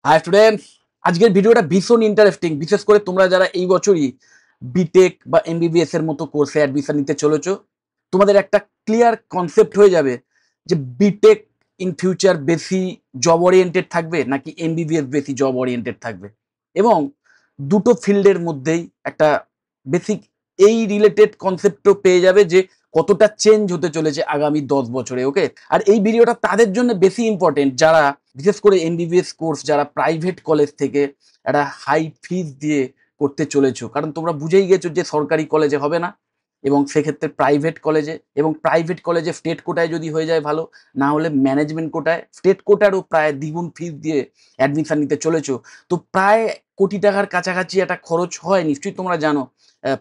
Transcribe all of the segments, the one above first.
High students, আজকের ভিডিওটা ভীষণ ইন্টারেস্টিং। বিশেষ করে তোমরা যারা এই বছরই বিটেক বা এমবিবিএস এর মতো কোর্সে অ্যাডমিশন নিতে চলেছো, তোমাদের একটা ক্লিয়ার কনসেপ্ট হয়ে যাবে যে বিটেক ইন ফিউচার বেশি জব ওরিয়েন্টেড থাকবে নাকি এমবিবিএস বেশি জব ওরিয়েন্টেড থাকবে, এবং দুটো ফিল্ডের মধ্যেই একটা বেসিক এই রিলেটেড কনসেপ্টও পেয়ে যাবে যে কতটা চেঞ্জ হতে চলেছে আগামী 10 বছরে। ওকে, আর এই ভিডিওটা তাদের জন্য বেশি ইম্পর্টেন্ট যারা বিশেষ করে এমবিবিএস কোর্স যারা প্রাইভেট কলেজ থেকে একটা হাই ফিজ দিয়ে করতে চলেছো, কারণ তোমরা বুঝেই গেছো যে সরকারি কলেজে হবে না, এবং সেক্ষেত্রে প্রাইভেট কলেজে, এবং প্রাইভেট কলেজে স্টেট কোটায় যদি হয়ে যায় ভালো, না হলে ম্যানেজমেন্ট কোটায়, স্টেট কোটারও প্রায় দ্বিগুণ ফিজ দিয়ে অ্যাডমিশন নিতে চলেছো। তো প্রায় কোটি টাকার কাছাকাছি একটা খরচ হয়, নিশ্চয়ই তোমরা জানো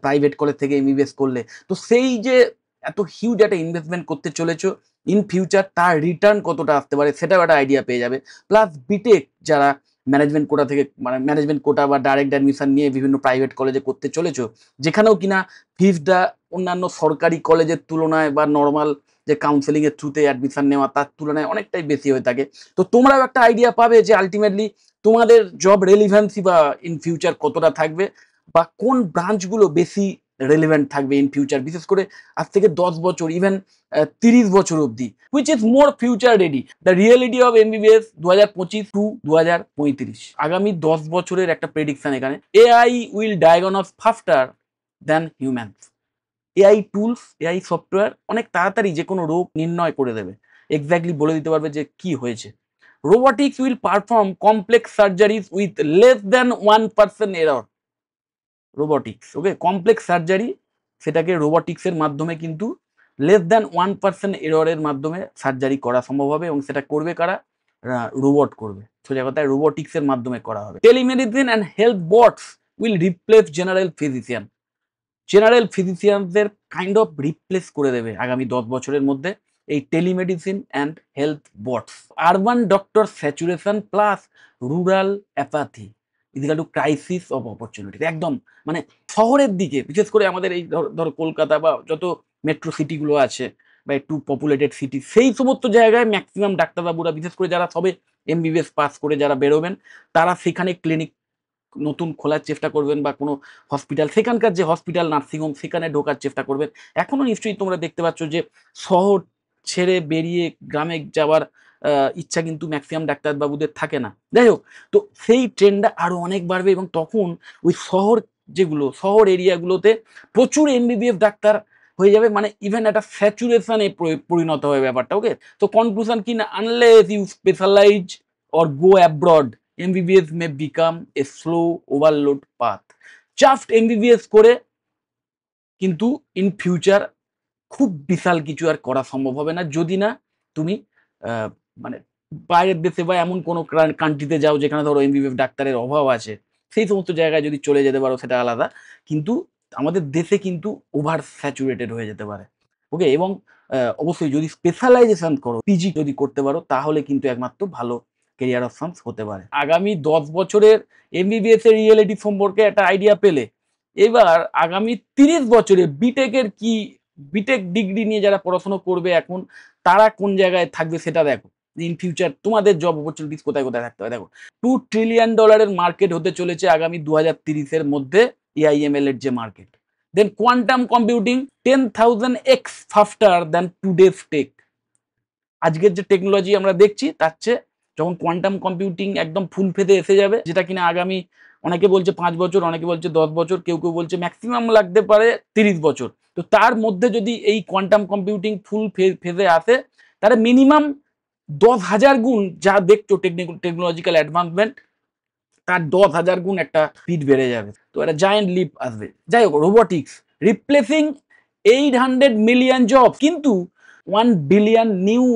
প্রাইভেট কলেজ থেকে এমবিবিএস করলে। তো সেই যে এত হিউজ একটা ইনভেস্টমেন্ট করতে চলেছো, ইন ফিউচার তার রিটার্ন কতটা আসতে পারে সেটাও একটা আইডিয়া পেয়ে যাবে। প্লাস বিটেক যারা ম্যানেজমেন্ট কোটা থেকে, মানে ম্যানেজমেন্ট কোটা বা ডাইরেক্ট অ্যাডমিশন নিয়ে বিভিন্ন প্রাইভেট কলেজে করতে চলেছো, যেখানেও কিনা ফিজটা অন্যান্য সরকারি কলেজের তুলনায় বা নর্মাল যে কাউন্সেলিং এর থ্রুতে অ্যাডমিশন নেওয়া তার তুলনায় অনেকটাই বেশি হয়ে থাকে। তো তোমরাও একটা আইডিয়া পাবে যে আলটিমেটলি তোমাদের জব রেলিভেন্সি বা ইন ফিউচার কতটা থাকবে, বা কোন ব্রাঞ্চগুলো বেশি রেলিভেন্ট থাকবে ইন ফিউচার, বিশেষ করে আজ থেকে 10 বছর, ইভেন 30 বছর অব্দি, which is more future ready. The reality of MBBS 2025 to 2035, আগামী 10 বছরের একটা প্রেডিকশন এখানে। AI will diagnose faster than humans. AI tools, AI software অনেক তাড়াতাড়ি যে কোনো রোগ নির্ণয় করে দেবে, এক্স্যাক্টলি বলে দিতে পারবে যে কি হয়েছে। Robotics will perform complex surgeries with less than 1% error. Robotics, okay, complex surgery সেটাকে রোবোটিক্সের মাধ্যমে কিন্তু লেস দ্যান 1% এররের মাধ্যমে সার্জারি করা সম্ভব হবে, এবং সেটা করবে কারা? রোবট করবে। সোজা কথায় রোবোটিক্সের মাধ্যমে করা হবে। Telemedicine and health bots will replace general physician. General ফিজিশিয়ানদের কাইন্ড অফ রিপ্লেস করে দেবে আগামী 10 বছরের মধ্যে এই telemedicine and health bots. Urban doctor saturation plus rural apathy equal to crisis of opportunity. একদম মানে শহরের দিকে, বিশেষ করে আমাদের এই ধরো কলকাতা বা যত মেট্রো সিটিগুলো আছে বা একটু পপুলেটেড সিটি, সেই সমস্ত জায়গায় ম্যাক্সিমাম ডাক্তারবাবুরা, বিশেষ করে যারা সবে এমবিবিএস পাস করে যারা বেরোবেন, তারা সেখানে ক্লিনিক নতুন খোলার চেষ্টা করবেন, বা কোনো হসপিটাল, সেখানকার যে হসপিটাল নার্সিংহোম সেখানে ঢোকার চেষ্টা করবেন। এখনো নিশ্চয়ই তোমরা দেখতে পাচ্ছ যে শহর ছেড়ে বেরিয়ে গ্রামে যাওয়ার ইচ্ছা কিন্তু ম্যাক্সিমাম ডাক্তারবাবুদের থাকে না। যাই হোক, তো সেই ট্রেন্ডটা আরো অনেক বাড়বে, এবং তখন ওই শহর যেগুলো, শহর এরিয়াগুলোতে প্রচুর এমবিবিএস ডাক্তার হয়ে যাবে, মানে ইভেন একটা স্যাচুরেশনে পরিণত হবে ব্যাপারটা। ওকে, তো কনক্লুশন কি না, unless you specialise or go abroad, MBBS may become a slow overload path. Just MBBS করে কিন্তু ইন ফিউচার খুব বিশাল কিছু আর করা সম্ভব হবে না, যদি না তুমি মানে বাইরের দেশে বা এমন কোনো কান্ট্রিতে যাও যেখানে ধরো এমবিবিএস ডাক্তারের অভাব আছে, সেই সমস্ত জায়গায় যদি চলে যেতে পারো সেটা আলাদা। কিন্তু আমাদের দেশে কিন্তু ওভার স্যাচুরেটেড হয়ে যেতে পারে। ওকে, এবং অবশ্যই যদি স্পেশালাইজেশন করো, পিজি যদি করতে পারো, তাহলে কিন্তু একমাত্র ভালো কেরিয়ার অপশনস হতে পারে। আগামী 10 বছরের এমবিবিএস এর রিয়েলিটি সম্পর্কে একটা আইডিয়া পেলে, এবার আগামী 30 বছরে বিটেকের কি, বিটেক ডিগ্রি নিয়ে যারা পড়াশোনা করবে এখন, তারা কোন জায়গায় থাকবে সেটা দেখো। ইন ফিউচার তোমাদের জব অপরচুনিটিস কোথায় কোথায় থাকতে হবে দেখো। $2 ট্রিলিয়ন মার্কেট হতে চলেছে আগামী 2030-এর মধ্যে, এআইএমএল এর যে market. Then quantum computing 10,000x faster than today's tech. আজকের যে টেকনোলজি আমরা দেখছি তার চেয়ে যখন কোয়ান্টাম কম্পিউটিং একদম ফুল ফেদে এসে যাবে, যেটা কিনা আগামী, অনেকে বলছে 5 বছর, অনেকে বলছে 10 বছর, কেউ কেউ বলছে ম্যাক্সিমাম লাগতে পারে 30 বছর। তো তার মধ্যে যদি এই কোয়ান্টাম কম্পিউটিং ফুল ফেজে আসে, তাহলে মিনিমাম 10,000 গুণ যা দেখছো টেকনোলজিক্যাল অ্যাডভান্সমেন্ট, তার 10,000 গুণ একটা স্পিড বেড়ে যাবে। তো একটা জায়েন্ট লিপ আসবে। যাই হোক, রোবোটিক্স রিপ্লেসিং 800 মিলিয়ন জব, কিন্তু 1 বিলিয়ন নিউ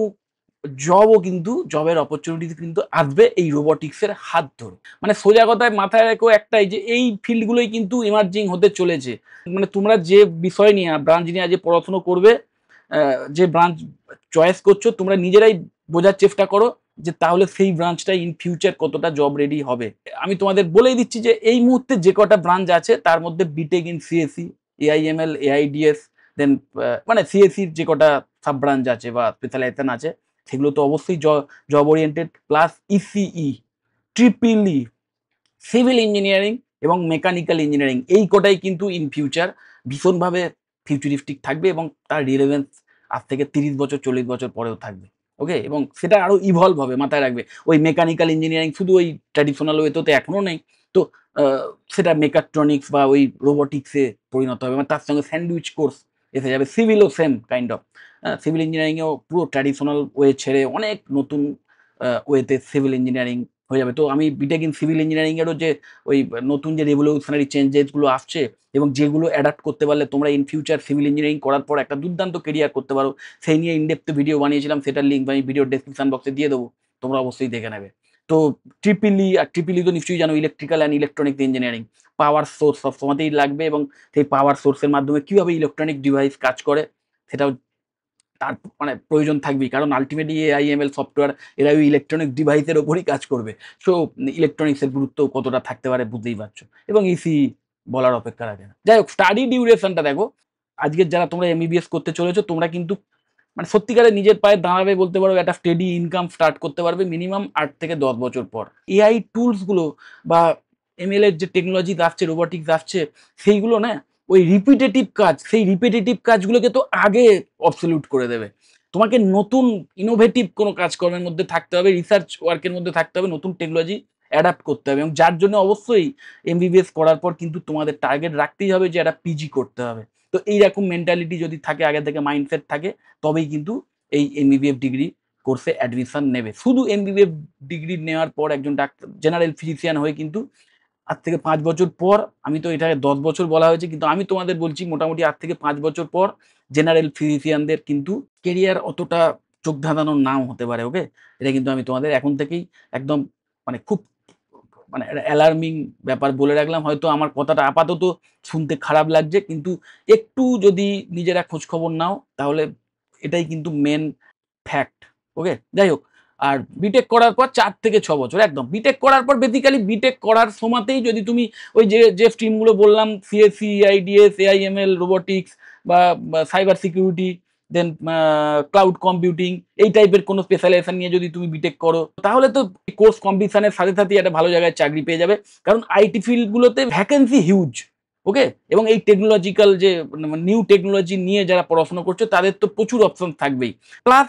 জবও কিন্তু, জবের অপরচুনিটি কিন্তু আসবে এই রোবোটিক্সের হাত ধরে। মানে সোজা কথায় মাথায় রেখো একটাই, যে এই ফিল্ডগুলোই কিন্তু ইমার্জিং হতে চলেছে। মানে তোমরা যে বিষয় নিয়ে, ব্রাঞ্চ নিয়ে যে পড়াশোনা করবে, যে ব্রাঞ্চ চয়েস করছো, তোমরা নিজেরাই বোঝার চেষ্টা করো যে তাহলে সেই ব্রাঞ্চটা ইন ফিউচার কতটা জব রেডি হবে। আমি তোমাদের বলেই দিচ্ছি যে এই মুহূর্তে যে কটা ব্রাঞ্চ আছে তার মধ্যে BTech in CSC, AIML, AIDS, then মানে সিএসসির যে কটা সাব ব্রাঞ্চ আছে বা স্পেশালাইজেশন আছে, সেগুলো তো অবশ্যই job oriented, plus ECE, Tripoli civil engineering এবং মেকানিক্যাল ইঞ্জিনিয়ারিং এই কটাই কিন্তু ইন ফিউচার ভীষণভাবে ফিউচারিস্টিক থাকবে এবং তার রিলেভেন্স আজ থেকে 30 বছর 40 বছর পরেও থাকবে। ওকে, এবং সেটা আরো ইভলভ হবে, মাথায় রাখবে। ওই মেকানিক্যাল ইঞ্জিনিয়ারিং শুধু ওই ট্র্যাডিশনাল ওয়েতে তো এখনো নেই। তো সেটা মেকাট্রনিক্স বা ওই রোবোটিক্সে পরিণত হবে, মানে তার সঙ্গে স্যান্ডউইচ কোর্স এসে যাবে। সিভিলও সেম কাইন্ড অফ, সিভিল ইঞ্জিনিয়ারিংয়েও পুরো ট্র্যাডিশনাল ওয়ে ছেড়ে অনেক নতুন ওয়েতে সিভিল ইঞ্জিনিয়ারিং হয়ে যাবে। তো আমি বিটেক ইন সিভিল ইঞ্জিনিয়ারিং এরও যে ওই নতুন যে রেভলিউশনারি চেঞ্জেস গুলো আসছে এবং যেগুলো অ্যাডাপ্ট করতে পারলে তোমরা ইন ফিউচার সিভিল ইঞ্জিনিয়ারিং করার পর একটা দুর্দান্ত কেরিয়ার করতে পারো, সেই নিয়ে ইনডেপথ ভিডিও বানিয়েছিলাম, সেটার লিঙ্ক আমি ভিডিওর ডেসক্রিপশন বক্সে দিয়ে দেবো, তোমরা অবশ্যই দেখে নেবে। তো ট্রিপলি তো নিশ্চয়ই জানো, electrical and electronics engineering. Power source সবসময়তেই লাগবে এবং সেই পাওয়ার সোর্সের মাধ্যমে কীভাবে ইলেকট্রনিক ডিভাইস কাজ করে সেটাও তার মানে প্রয়োজন থাকবেই, কারণ আলটিমেটলি এআইএমএল সফটওয়্যার এরা ওই ইলেকট্রনিক ডিভাইসের ওপরই কাজ করবে। সো ইলেকট্রনিক্সের গুরুত্ব কতটা থাকতে পারে বুঝতেই পারছো, এবং ইসি বলার অপেক্ষা রাখে না। যাই হোক, স্টাডি ডিউরেশনটা দেখো, আজকের যারা তোমরা এমবিবিএস করতে চলেছো তোমরা কিন্তু মানে সত্যিকারে নিজের পায়ে দাঁড়াবে বলতে পারো, একটা স্টেডি ইনকাম স্টার্ট করতে পারবে মিনিমাম 8 থেকে 10 বছর পর। এআই টুলসগুলো বা এমএল এর যে টেকনোলজি আসছে, রোবোটিক্স আসছে, সেইগুলো না ওই রিপিটেটিভ কাজ, সেই রিপিটেটিভ কাজগুলোকে তো আগে অবসলিউট করে দেবে। তোমাকে নতুন ইনোভেটিভ কোনো কাজকর্মের মধ্যে থাকতে হবে, রিসার্চ ওয়ার্কের মধ্যে থাকতে হবে, নতুন টেকনোলজি অ্যাডাপ্ট করতে হবে, এবং যার জন্য অবশ্যই এমবিবিএস করার পর কিন্তু তোমাদের টার্গেট রাখতেই হবে যে একটা পিজি করতে হবে। তো এইরকম মেন্টালিটি যদি থাকে, আগে থেকে মাইন্ডসেট থাকে, তবেই কিন্তু এই এমবিবিএস ডিগ্রি কোর্সে অ্যাডমিশন নেবে। শুধু এমবিবিএস ডিগ্রি নেওয়ার পর একজন ডাক্তার জেনারেল ফিজিশিয়ান হয়ে কিন্তু আজ থেকে 5 বছর পর, আমি তো এটাকে 10 বছর বলা হয়েছে, কিন্তু আমি তোমাদের বলছি মোটামুটি আজ থেকে 5 বছর পর জেনারেল ফিজিশিয়ানদের কিন্তু কেরিয়ার অতটা চোখ ধাঁধানো নাও হতে পারে। ওকে, এটা কিন্তু আমি তোমাদের এখন থেকেই একদম মানে খুব মানে অ্যালার্মিং ব্যাপার বলে রাখলাম। হয়তো আমার কথাটা আপাতত শুনতে খারাপ লাগছে, কিন্তু একটু যদি নিজেরা খোঁজ খবর নাও তাহলে এটাই কিন্তু মেন ফ্যাক্ট। ওকে, যাই হোক, আর বিটেক করার পর 4 থেকে 6 বছর একদম বিটেক করার পর বেসিক্যালি বিটেক করার সময়তেই যদি তুমি ওই যে যে স্ট্রিমগুলো বললাম, সিএসসি, আইডিএস, এআইএমএল, রোবোটিক্স বা সাইবার সিকিউরিটি, দেন ক্লাউড কম্পিউটিং, এই টাইপের কোনো স্পেশালাইজেশন নিয়ে যদি তুমি বিটেক করো, তাহলে তো কোর্স কমপ্লিশনের সাথে সাথে একটা ভালো জায়গায় চাকরি পেয়ে যাবে, কারণ আইটি ফিল্ডগুলোতে ভ্যাকেন্সি হিউজ। ওকে, এবং এই টেকনোলজিক্যাল যে নিউ টেকনোলজি নিয়ে যারা পড়াশোনা করছে তাদের তো প্রচুর অপশন থাকবেই। প্লাস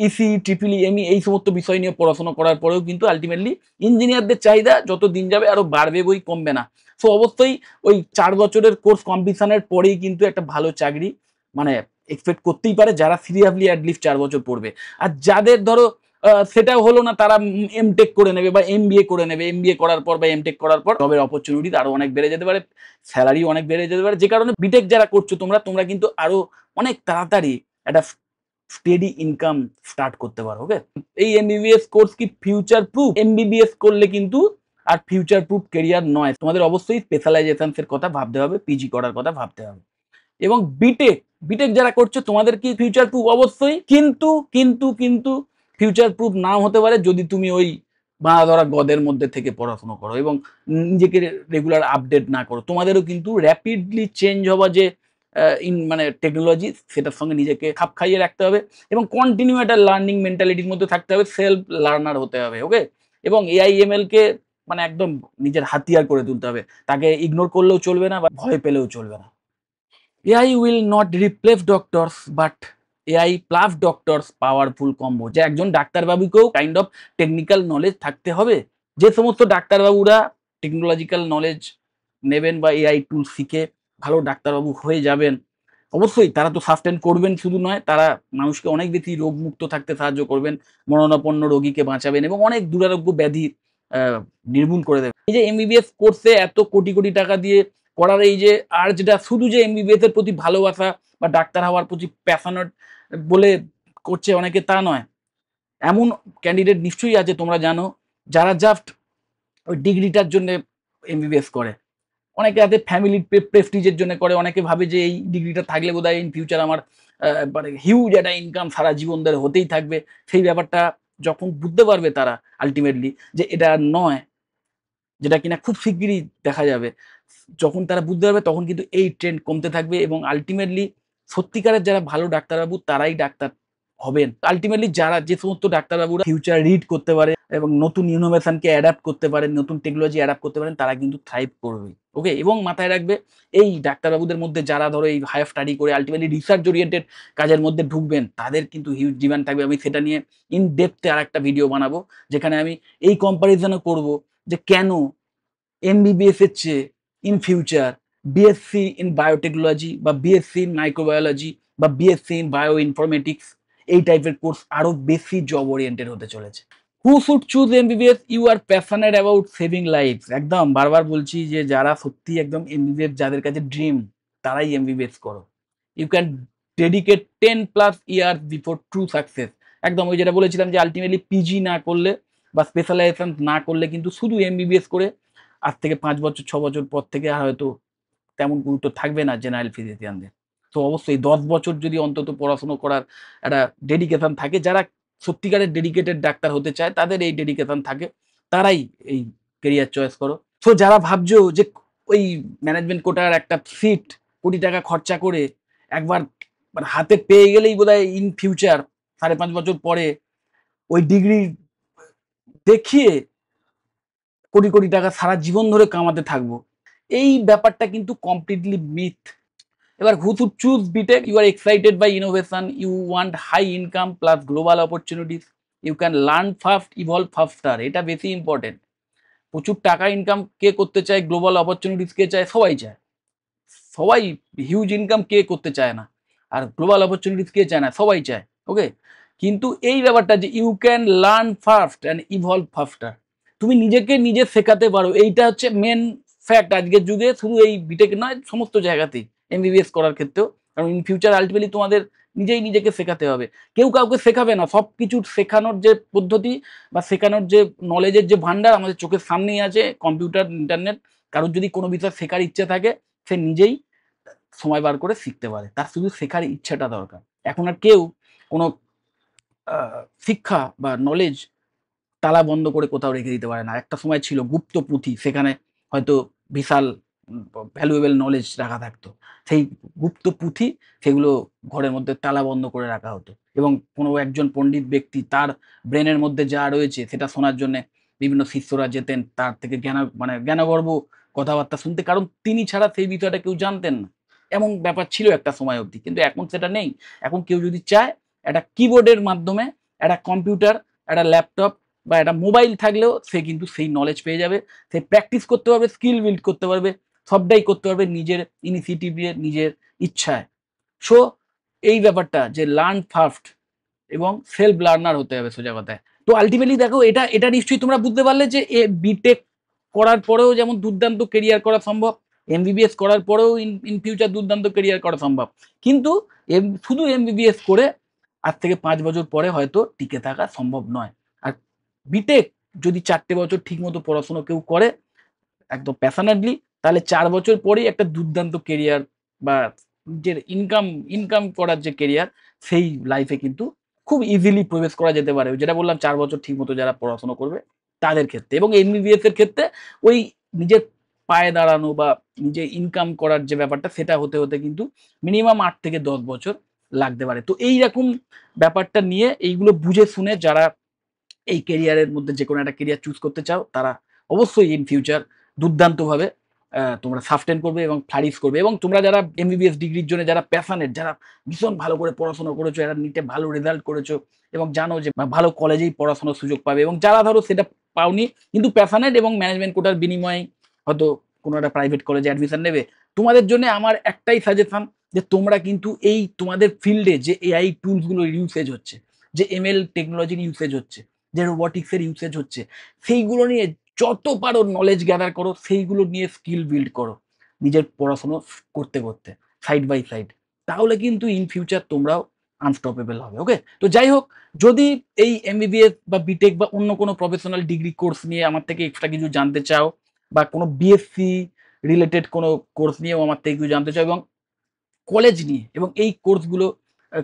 ইসি, ট্রিপল এমই এই সমস্ত বিষয় নিয়ে পড়াশোনা করার পরেও কিন্তু আলটিমেটলি ইঞ্জিনিয়ারদের চাহিদা যত দিন যাবে আরো বাড়বে, বই কমবে না। সো অবশ্যই ওই 4 বছরের কোর্স কমপ্লিশনের পরেই কিন্তু একটা ভালো চাকরি মানে এক্সপেক্ট করতেই পারে যারা সিরিয়াসলি অ্যাটলিস্ট 4 বছর পড়বে। আর যাদের ধরো সেটাও হলো না, তারা এমটেক করে নেবে বা এমবিএ করে নেবে, এমবিএ করার পর বা এমটেক করার পর জবের অপরচুনিটি আরো অনেক বেড়ে যেতে পারে, স্যালারি অনেক বেড়ে যেতে পারে, যে কারণে বিটেক যারা করছো তোমরা কিন্তু আরো অনেক তাড়াতাড়ি একটা স্টেডি ইনকাম স্টার্ট করতে পারো। ওকে, এই এমবিবিএস কোর্স কি ফিউচার প্রুফ? এমবিবিএস করলে কিন্তু আর ফিউচার প্রুফ কেরিয়ার নয়, তোমাদের অবশ্যই স্পেশালাইজেশনস এর কথা ভাবতে হবে, পিজি করার কথা ভাবতে হবে। এবং বিটেক বিটেক যারা করছো তোমাদের কি ফিউচার প্রুফ? অবশ্যই, কিন্তু কিন্তু কিন্তু ফিউচার প্রুফ নাও হতে পারে যদি তুমি ওই বাঁধা ধরা গদের মধ্যে থেকে পড়াশোনা করো এবং নিজেকে রেগুলার আপডেট না করো। তোমাদেরও কিন্তু র্যাপিডলি চেঞ্জ হওয়া যে মানে টেকনোলজি, সেটার সঙ্গে নিজেকে খাপ খাইয়ে রাখতে হবে এবং কন্টিনিউ একটা লার্নিং মেন্টালিটির মধ্যে থাকতে হবে, সেলফ লার্নার হতে হবে। ওকে, এবং এআইএমএল কে মানে একদম নিজের হাতিয়ার করে তুলতে হবে, তাকে ইগনোর করলেও চলবে না বা ভয় পেলেও চলবে না। AI will not replace doctors, but AI plus doctors powerful combo. যে একজন ডাক্তারবাবুকেও কাইন্ড অফ টেকনিক্যাল নলেজ থাকতে হবে। যে সমস্ত ডাক্তারবাবুরা টেকনোলজিক্যাল নলেজ নেবেন বা এআই টুল শিখে ভালো ডাক্তারবাবু হয়ে যাবেন, অবশ্যই তারা তো সাস্টেন করবেন শুধু নয়, তারা মানুষকে অনেক বেশি রোগমুক্ত থাকতে সাহায্য করবেন, মরণাপন্ন রোগীকে বাঁচাবেন এবং অনেক দুরারোগ্য ব্যাধি নির্মূল করে দেবেন। এই যে এমবিবিএস কোর্সে এত কোটি কোটি টাকা দিয়ে করার এই যে আর্জটা, শুধু যে এমবিবিএস এর প্রতি ভালোবাসা বা ডাক্তার হওয়ার প্রতি প্যাশনেট বলে করছে অনেকে তা নয়। এমন ক্যান্ডিডেট নিশ্চয়ই আছে তোমরা জানো যারা জাস্ট ওই ডিগ্রিটার জন্য এমবিবিএস করে। অনেকে আছে ফ্যামিলি প্রেস্টিজের জন্য করে, অনেকে ভাবে যে এই ডিগ্রিটা থাকলে বোধহয় ইন ফিউচার আমার মানে হিউজ একটা ইনকাম সারা জীবন ধরে হতেই থাকবে। সেই ব্যাপারটা যখন বুঝতে পারবে তারা আলটিমেটলি যে এটা নয়, যেটা কিনা খুব শিগগিরই দেখা যাবে, যখন তারা বুঝতে পারবে তখন কিন্তু এই ট্রেন্ড কমতে থাকবে এবং আলটিমেটলি সত্যিকারের যারা ভালো ডাক্তারবাবু তারাই ডাক্তার হবেন। আলটিমেটলি যারা যে সমস্ত ডাক্তারবাবুরা ফিউচার রিড করতে পারে, এবং নতুন ইনোভেশনকে অ্যাডাপ্ট করতে পারেন, নতুন টেকনোলজি অ্যাডাপ্ট করতে পারেন, তারা কিন্তু থ্রাইভ করবে। ওকে? এবং মাথায় রাখবে এই ডাক্তারবাবুদের মধ্যে যারা ধরো এই হায়ার স্টাডি করে আল্টিমেটলি রিসার্চ ওরিয়েন্টেড কাজের মধ্যে ঢুকবেন, তাদের কিন্তু হিউজ ডিমান্ড থাকবে। আমি সেটা নিয়ে ইন ডেপথ এ আরেকটা ভিডিও বানাবো, যেখানে আমি এই কম্পারিজনও করব যে কেন এমবিবিএস এর চেয়ে in future BSc in biotechnology বা বিএসসি ইন মাইক্রোবায়োলজি বা বিএসসি ইন বায়ো ইনফরমেটিক্স এই টাইপের কোর্স আরো বেশি জব ওরিয়েন্টেড হতে চলেছে। Who should choose MBBS? You are passionate about saving lives. একদম বারবার বলছি যে যারা সত্যি একদম এমবিবিএস যাদের কাছে ড্রিম, তারাই এমবিবিএস করো। You can dedicate 10+ years before true success. একদম ওই যেটা বলেছিলাম যে আলটিমেটলি পিজি না করলে বা স্পেশালাইজেশন না করলে কিন্তু শুধু এমবিবিএস করে আজ থেকে 5 বছর 6 বছর পর থেকে আর হয়তো তেমন গুরুত্ব থাকবে না জেনারেল ফিজিশিয়ানদের। তো অবশ্যই 10 বছর যদি অন্তত পড়াশুনো করার একটা ডেডিকেশন থাকে, যারা সত্যিকারের ডেডিকেটেড ডাক্তার হতে চায় তাদের এই ডেডিকেশন থাকে, তারাই এই কেরিয়ার চয়েস করো। সো যারা ভাবছো যে ওই ম্যানেজমেন্ট কোটার একটা সিট কোটি টাকা খরচা করে একবার মানে হাতে পেয়ে গেলেই বোধহয় ইন ফিউচার 5.5 বছর পরে ওই ডিগ্রি দেখিয়ে কোটি কোটি টাকা সারা জীবন ধরে কামাতে থাকবো, এই ব্যাপারটা কিন্তু কমপ্লিটলি মিথ। এবার who should choose BTech? You are excited by innovation, you want high income plus global opportunities, you can learn fast, evolve faster, এটা বেশি ইম্পর্টেন্ট। প্রচুর টাকা ইনকাম কে করতে চায়, গ্লোবাল অপরচুনিটিস কে চায়? সবাই চায়। সবাই হিউজ ইনকাম কে করতে চায় না, আর গ্লোবাল অপরচুনিটিস কে চায় না? সবাই চায়। ওকে? কিন্তু এই ব্যাপারটা যে you can learn fast and evolve faster, তুমি নিজেকে নিজে শেখাতে পারো, এইটা হচ্ছে মেন ফ্যাক্ট আজকের যুগে। শুধু এই বিটেক নয়, সমস্ত জায়গাতেই এমবিবিএস করার ক্ষেত্রেও। কারণ ইন ফিউচার আলটিমেটলি তোমাদের নিজেই নিজেকে শেখাতে হবে, কেউ কাউকে শেখাবে না। সব কিছু শেখানোর যে পদ্ধতি বা শেখানোর যে নলেজের যে ভান্ডার আমাদের চোখের সামনেই আছে, কম্পিউটার, ইন্টারনেট। কারোর যদি কোনো বিষয় শেখার ইচ্ছে থাকে, সে নিজেই সময় বার করে শিখতে পারে, তার শুধু শেখার ইচ্ছাটা দরকার। এখন আর কেউ কোনো শিক্ষা বা নলেজ তালা বন্ধ করে কোথাও রেখে দিতে পারে না। একটা সময় ছিল গুপ্ত পুঁথি, সেখানে হয়তো বিশাল ভ্যালুয়েবল নলেজ রাখা থাকতো। সেই গুপ্ত পুঁথি সেগুলো ঘরের মধ্যে তালা বন্ধ করে রাখা হতো, এবং কোনো একজন পণ্ডিত ব্যক্তি তার ব্রেনের মধ্যে যা রয়েছে সেটা শোনার জন্য বিভিন্ন শিষ্যরা যেতেন তার থেকে মানে জ্ঞানগর্ভ কথাবার্তা শুনতে, কারণ তিনি ছাড়া সেই বিষয়টা কেউ জানতেন না। এমন ব্যাপার ছিল একটা সময় অবধি, কিন্তু এখন সেটা নেই। এখন কেউ যদি চায়, একটা কিবোর্ডের মাধ্যমে, একটা কম্পিউটার, একটা ল্যাপটপ বা একটা মোবাইল থাকলেও সে কিন্তু সেই নলেজ পেয়ে যাবে। সে প্র্যাকটিস করতে পারবে, স্কিল বিল্ড করতে পারবে, সবটাই করতে পারবে নিজের ইনিশিয়েটিভ দিয়ে, নিজের ইচ্ছায়। সো এই ব্যাপারটা যে লার্ন ফাস্ট এবং সেলফ লার্নার হতে হবে সোজা কথায়। তো আলটিমেটলি দেখো, এটা এটা নিশ্চয়ই তোমরা বুঝতে পারলে যে বিটেক করার পরেও যেমন দুর্দান্ত কেরিয়ার করা সম্ভব, এমবিবিএস করার পরেও ইন ফিউচার দুর্দান্ত কেরিয়ার করা সম্ভব। কিন্তু শুধু এমবিবিএস করে আজ থেকে 5 বছর পরে হয়তো টিকে থাকা সম্ভব নয়। আর বিটেক যদি 4টে বছর ঠিক মতো পড়াশোনা কেউ করে একদম প্যাশনেটলি, তাহলে 4 বছর পরেই একটা দুর্দান্ত কেরিয়ার বা যে ইনকাম ইনকাম করার যে কেরিয়ার, সেই লাইফে কিন্তু খুব ইজিলি প্রবেশ করা যেতে পারে। যেটা বললাম, 4 বছর ঠিক মতো যারা পড়াশোনা করবে তাদের ক্ষেত্রে। এবং এমবিবিএস এর ক্ষেত্রে ওই নিজের পায়ে দাঁড়ানো বা নিজে ইনকাম করার যে ব্যাপারটা, সেটা হতে হতে কিন্তু মিনিমাম 8 থেকে 10 বছর লাগতে পারে। তো এইরকম ব্যাপারটা নিয়ে, এইগুলো বুঝে শুনে যারা এই কেরিয়ারের মধ্যে যে কোনো একটা কেরিয়ার চুজ করতে চাও, তারা অবশ্যই ইন ফিউচার দুর্দান্তভাবে তোমরা সাস্টেন করবে এবং ফ্লারিশ করবে। এবং তোমরা যারা এমবিবিএস ডিগ্রির জন্য যারা প্যাশনেট, যারা ভীষণ ভালো করে পড়াশোনা করেছো, এরা নিটে ভালো রেজাল্ট করেছো এবং জানো যে ভালো কলেজেই পড়াশোনার সুযোগ পাবে, এবং যারা ধরো সেটা পাওনি কিন্তু প্যাশনেট এবং ম্যানেজমেন্ট কোটার বিনিময়ে হয়তো কোনো একটা প্রাইভেট কলেজে অ্যাডমিশন নেবে, তোমাদের জন্য আমার একটাই সাজেশন যে তোমরা কিন্তু এই তোমাদের ফিল্ডে যে এআই টুলসগুলো ইউসেজ হচ্ছে, যে এমএল টেকনোলজির ইউসেজ হচ্ছে, যে রোবোটিক্সের ইউসেজ হচ্ছে, সেইগুলো নিয়ে যত পারো নলেজ গ্যাদার করো, সেইগুলো নিয়ে স্কিল বিল্ড করো নিজের পড়াশুনো করতে করতে, সাইড বাই সাইড। তাহলে কিন্তু ইন ফিউচার তোমরাও আনস্টপেবল হবে। ওকে? তো যাই হোক, যদি এই এমবিবিএস বা বিটেক বা অন্য কোনো প্রফেশনাল ডিগ্রি কোর্স নিয়ে আমার থেকে এক্সট্রা কিছু জানতে চাও, বা কোনো বিএসসি রিলেটেড কোনো কোর্স নিয়েও আমার থেকে কিছু জানতে চাও, এবং কলেজ নিয়ে, এবং এই কোর্সগুলো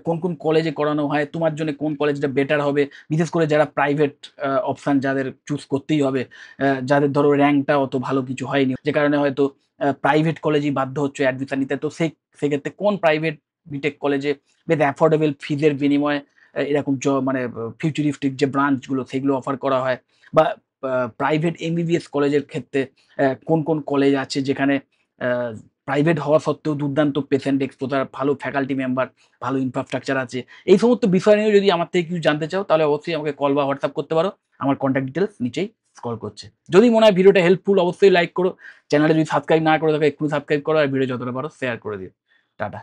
কোন কোন কলেজে করানো হয়, তোমার জন্য কোন কলেজটা বেটার হবে, বিশেষ করে যারা প্রাইভেট অপশন যাদের চুজ করতেই হবে, যাদের ধরো র্যাঙ্কটা অত ভালো কিছু হয়নি, যে কারণে হয়তো প্রাইভেট কলেজেই বাধ্য হচ্ছে অ্যাডমিশন নিতে। তো সেক্ষেত্রে কোন প্রাইভেট বিটেক কলেজে বেশ অ্যাফোর্ডেবল ফিজের বিনিময়ে এরকম মানে ফিউচারিস্টিক যে ব্রাঞ্চগুলো সেগুলো অফার করা হয়, বা প্রাইভেট এমবিবিএস কলেজের ক্ষেত্রে কোন, কোন কলেজ আছে যেখানে আ প্রাইভেট হওয়া সত্ত্বেও দুর্দান্ত পেশেন্ট এক্সপোজার, ভালো ফ্যাকাল্টি মেম্বার, ভালো ইনফ্রাস্ট্রাকচার আছে। এই সমস্ত বিষয় নিয়ে যদি আমার থেকে কিছু জানতে চাও তাহলে অবশ্যই আমাকে কল বা হোয়াটসঅ্যাপ করতে পারো। আমার কনট্যাক্ট ডিটেইলস নিচেই স্ক্রল করছে। যদি মনে হয় ভিডিওটা হেল্পফুল অবশ্যই লাইক করো। চ্যানেলে যদি সাবস্ক্রাইব না করে থাকো এক্ষুনি সাবস্ক্রাইব করো আর ভিডিও যতটা পারো শেয়ার করে দিও। টাটা।